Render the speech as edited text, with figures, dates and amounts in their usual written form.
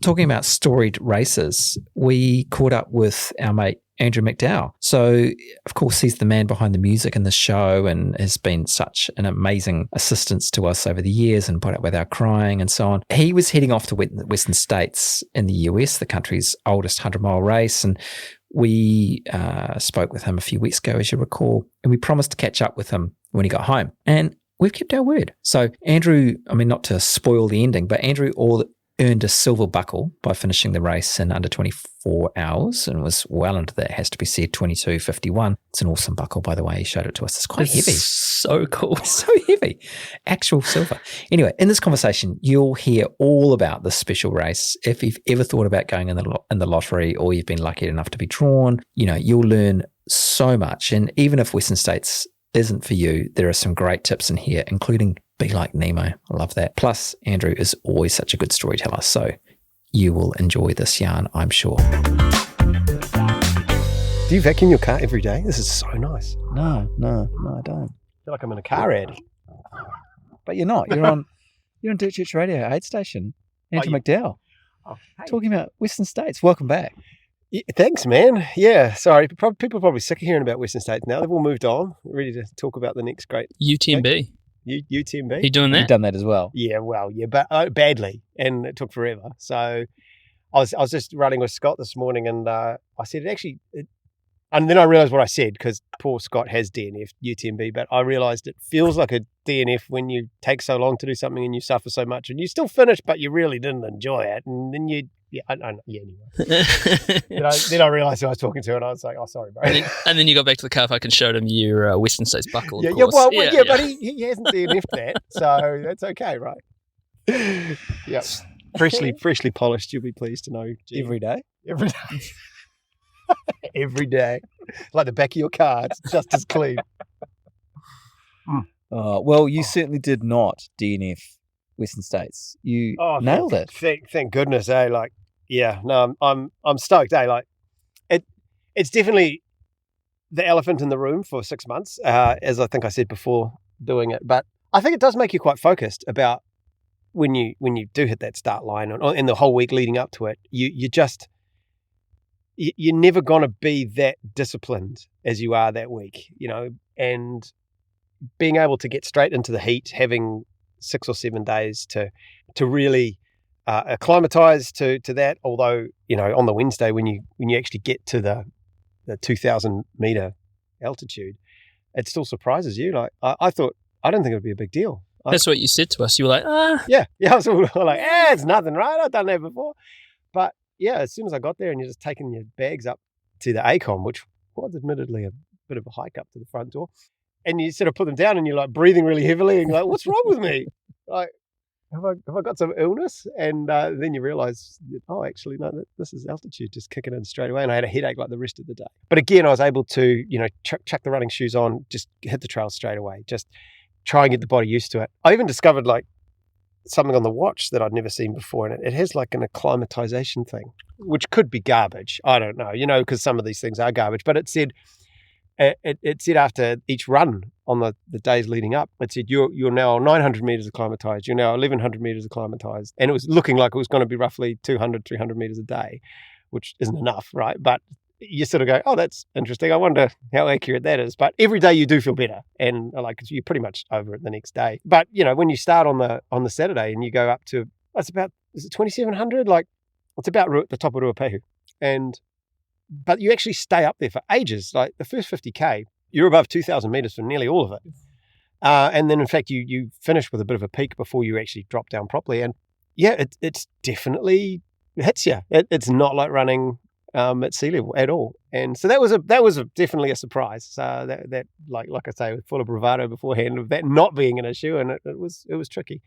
talking about storied races, we caught up with our mate Andrew McDowall. So, of course, he's the man behind the music in the show and has been such an amazing assistance to us over the years and put up with our crying and so on. He was heading off to Western States in the US, the country's oldest 100-mile race, and we spoke with him a few weeks ago, as you recall, and we promised to catch up with him when he got home. And we've kept our word. So Andrew, I mean, not to spoil the ending, but Andrew earned a silver buckle by finishing the race in under 24 hours and was well into that, has to be said, 22:51. It's an awesome buckle, by the way. He showed it to us. It's quite heavy. So cool. So heavy. Actual silver. Anyway, in this conversation, you'll hear all about this special race. If you've ever thought about going in the lottery or you've been lucky enough to be drawn, you'll learn so much. And even if Western States isn't for you, there are some great tips in here, including be like Nemo. I love that. Plus, Andrew is always such a good storyteller, so you will enjoy this yarn, I'm sure. Do you vacuum your car every day? This is so nice. No, I don't. I feel like I'm in a car ad. But you're not. You're on Dirt Church Radio, AidStation. Andrew McDowall. Oh, hey. Talking about Western States. Welcome back. Yeah, thanks, man. Yeah, sorry. People are probably sick of hearing about Western States now. They've all moved on. Ready to talk about the next great UTMB. UTMB. You doing that? You've done that as well. Yeah, well, yeah, but badly, and it took forever. So I was just running with Scott this morning, and I said and then I realised what I said, because poor Scott has DNF UTMB, but I realised it feels like a DNF when you take so long to do something and you suffer so much, and you still finish, but you really didn't enjoy it, and then anyway. then I realised who I was talking to, and I was like, "Oh, sorry, bro." And then you got back to the car park and showed him your Western States buckle. But he hasn't DNF'd that, so that's okay, right? Yeah, freshly polished. You'll be pleased to know. Every day. Every day, like the back of your car, it's just as clean. Well, you certainly did not DNF Western States. You nailed it. Thank goodness, eh? Like, yeah, no, I'm stoked, eh? Like, it's definitely the elephant in the room for 6 months, as I think I said before doing it. But I think it does make you quite focused about when you do hit that start line, and the whole week leading up to it. You're never going to be that disciplined as you are that week, and being able to get straight into the heat, having 6 or 7 days to really acclimatize to that. Although, on the Wednesday, when you actually get to the 2,000 meter altitude, it still surprises you. Like, I don't think it would be a big deal. That's what you said to us. You were like, Yeah, I was all like, it's nothing, right? I've done that before. But yeah, as soon as I got there and you're just taking your bags up to the ACOM, which was admittedly a bit of a hike up to the front door, and you sort of put them down and you're like breathing really heavily and you're like, what's wrong with me? Like, have I got some illness? And then you realize, actually, no, this is altitude just kicking in straight away. And I had a headache like the rest of the day. But again, I was able to, chuck the running shoes on, just hit the trail straight away, just try and get the body used to it. I even discovered like something on the watch that I'd never seen before, and it has like an acclimatization thing, which could be garbage. I don't know, because some of these things are garbage. But it said after each run on the days leading up, it said you're now 900 meters acclimatized, you're now 1100 meters acclimatized, and it was looking like it was going to be roughly 200, 300 meters a day, which isn't enough, right? But you sort of go, oh, that's interesting. I wonder how accurate that is. But every day you do feel better, and like you're pretty much over it the next day. But when you start on the Saturday and you go up to, is it 2,700? Like, it's about the top of Ruapehu, but you actually stay up there for ages. Like the first 50k, you're above 2,000 meters for nearly all of it, and then in fact you finish with a bit of a peak before you actually drop down properly. And yeah, it's definitely hits you. It's not like running at sea level at all, and so that was definitely a surprise. That like I say, full of bravado beforehand of that not being an issue, and it was tricky.